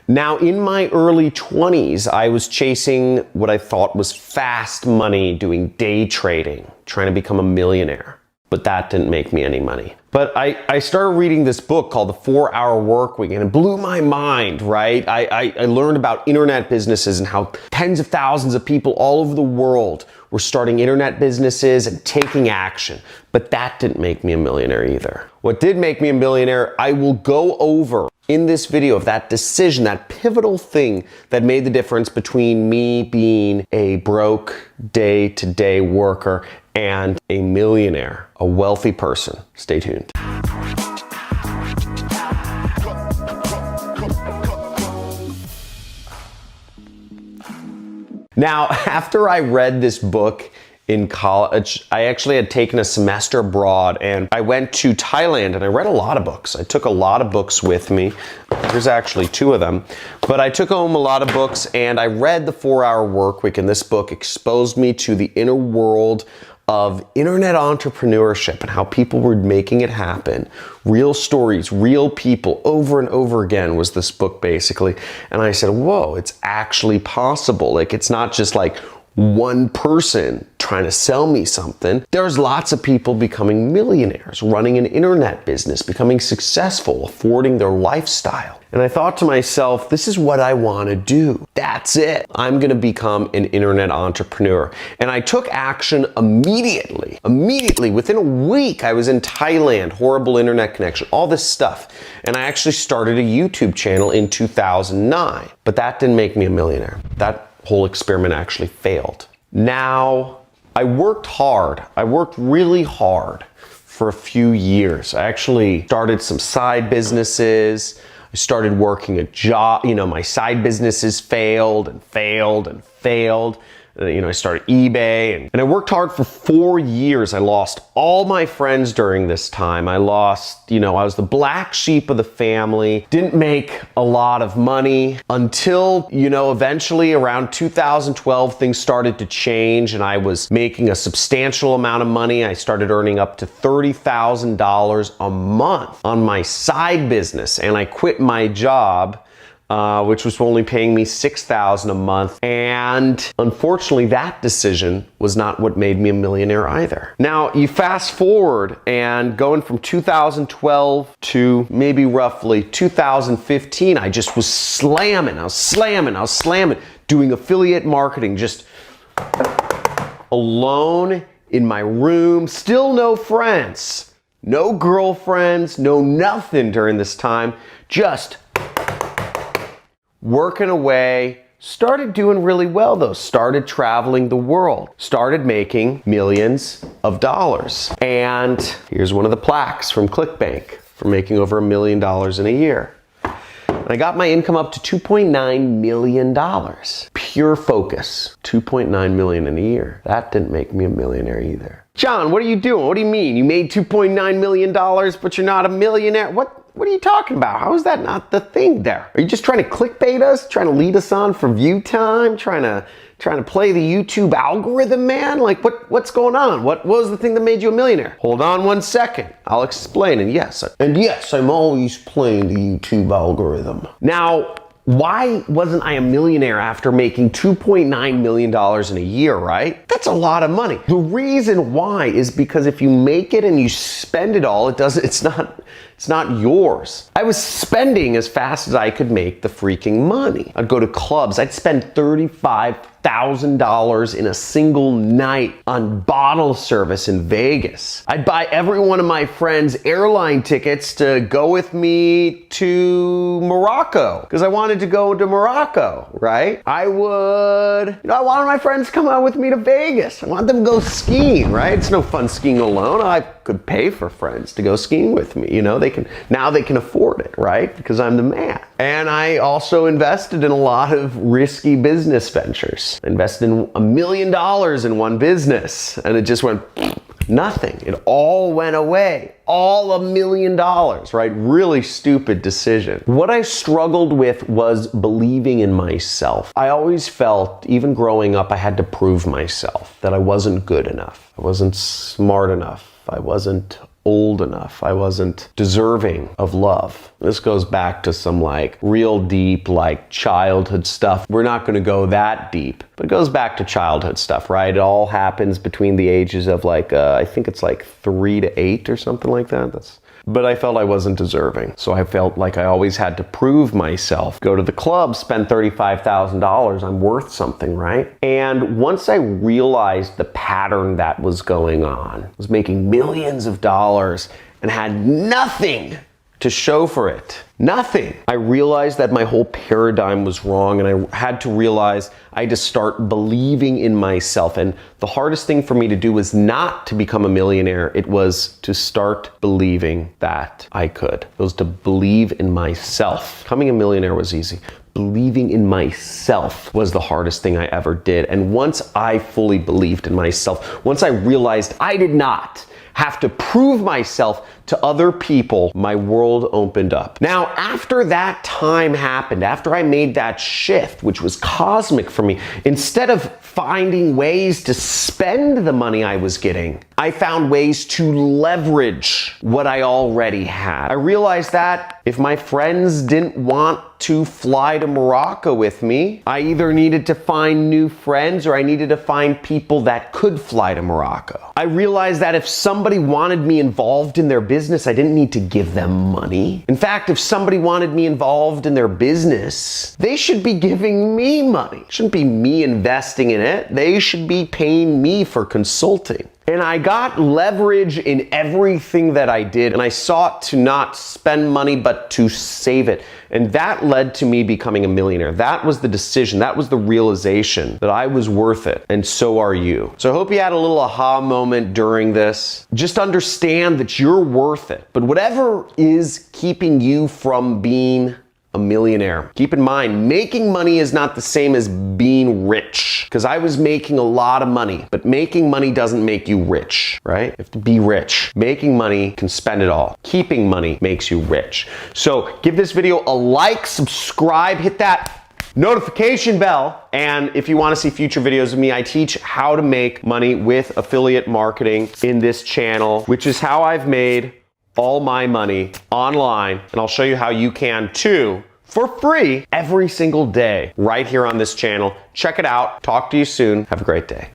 Now, in my early 20s, I was chasing what I thought was fast money, doing day trading, trying to become a millionaire. But that didn't make me any money. But I started reading this book called The 4-Hour Workweek, and it blew my mind, right? I learned about internet businesses and how tens of thousands of people all over the world were starting internet businesses and taking action. But that didn't make me a millionaire either. What did make me a millionaire, I will go over in this video of that decision, that pivotal thing that made the difference between me being a broke day-to-day worker and a millionaire, a wealthy person. Stay tuned. Now, after I read this book in college, I actually had taken a semester abroad and I went to Thailand and I read a lot of books. I took a lot of books with me. There's actually 2 of them, but I took home a lot of books and I read The 4-Hour Workweek, and this book exposed me to the inner world of internet entrepreneurship and how people were making it happen. Real stories, real people, over and over again was this book basically. And I said, whoa, it's actually possible. Like, it's not just like one person trying to sell me something. There's lots of people becoming millionaires, running an internet business, becoming successful, affording their lifestyle. And I thought to myself, this is what I want to do. That's it. I'm going to become an internet entrepreneur. And I took action immediately. Immediately, within a week, I was in Thailand, horrible internet connection, all this stuff. And I actually started a YouTube channel in 2009. But that didn't make me a millionaire. That whole experiment actually failed. Now, I worked hard. I worked really hard for a few years. I actually started some side businesses. I started working a job. You know, my side businesses failed and failed and failed. I started eBay and I worked hard for 4 years. I lost all my friends during this time. I lost, I was the black sheep of the family, didn't make a lot of money until, eventually around 2012, things started to change and I was making a substantial amount of money. I started earning up to $30,000 a month on my side business, and I quit my job, which was only paying me $6,000 a month. And unfortunately, that decision was not what made me a millionaire either. Now, you fast forward and going from 2012 to maybe roughly 2015, I just was slamming. I was slamming, doing affiliate marketing, just alone in my room, still no friends, no girlfriends, no nothing during this time, just working away. Started doing really well though, started traveling the world, started making millions of dollars. And here's one of the plaques from ClickBank for making over $1 million in a year. And I got my income up to $2.9 million. Pure focus, $2.9 million in a year. That didn't make me a millionaire either. John, what are you doing? What do you mean? You made $2.9 million, but you're not a millionaire? What are you talking about? How is that not the thing there? Are you just trying to clickbait us? Trying to lead us on for view time? Trying to play the YouTube algorithm, man? Like, what's going on? What was the thing that made you a millionaire? Hold on one second. I'll explain. And yes, I'm always playing the YouTube algorithm. Now, why wasn't I a millionaire after making $2.9 million in a year, right? That's a lot of money. The reason why is because if you make it and you spend it all, it's not yours. I was spending as fast as I could make the freaking money. I'd go to clubs. I'd spend $35,000 in a single night on bottle service in Vegas. I'd buy every one of my friends airline tickets to go with me to Morocco because I wanted to go to Morocco, right? I wanted my friends to come out with me to Vegas. I wanted them to go skiing, right? It's no fun skiing alone. I could pay for friends to go skiing with me. Now they can afford it, right? Because I'm the man. And I also invested in a lot of risky business ventures. I invested in $1 million in one business and it just went nothing. It all went away. All $1 million, right? Really stupid decision. What I struggled with was believing in myself. I always felt, even growing up, I had to prove myself that I wasn't good enough. I wasn't smart enough. I wasn't old enough. I wasn't deserving of love. This goes back to some like real deep like childhood stuff. We're not gonna go that deep, but it goes back to childhood stuff, right? It all happens between the ages of like, I think it's like 3 to 8 or something like that. But I felt I wasn't deserving. So I felt like I always had to prove myself. Go to the club, spend $35,000, I'm worth something, right? And once I realized the pattern that was going on, I was making millions of dollars and had nothing to show for it. Nothing. I realized that my whole paradigm was wrong, and I had to realize I had to start believing in myself. And the hardest thing for me to do was not to become a millionaire. It was to start believing that I could. It was to believe in myself. Becoming a millionaire was easy. Believing in myself was the hardest thing I ever did. And once I fully believed in myself, once I realized I did not have to prove myself to other people, my world opened up. Now, after that time happened, after I made that shift, which was cosmic for me, instead of finding ways to spend the money I was getting, I found ways to leverage what I already had. I realized that if my friends didn't want to fly to Morocco with me, I either needed to find new friends or I needed to find people that could fly to Morocco. I realized that if somebody wanted me involved in their business, I didn't need to give them money. In fact, if somebody wanted me involved in their business, they should be giving me money. It shouldn't be me investing in it. They should be paying me for consulting. And I got leverage in everything that I did, and I sought to not spend money, but to save it. And that led to me becoming a millionaire. That was the decision. That was the realization that I was worth it, and so are you. So I hope you had a little aha moment during this. Just understand that you're worth it. But whatever is keeping you from being a millionaire, keep in mind, making money is not the same as being rich. Because I was making a lot of money, but making money doesn't make you rich, right? You have to be rich. Making money can spend it all. Keeping money makes you rich. So give this video a like, subscribe, hit that notification bell. And if you want to see future videos of me, I teach how to make money with affiliate marketing in this channel, which is how I've made all my money online, and I'll show you how you can too, for free every single day right here on this channel. Check it out. Talk to you soon. Have a great day.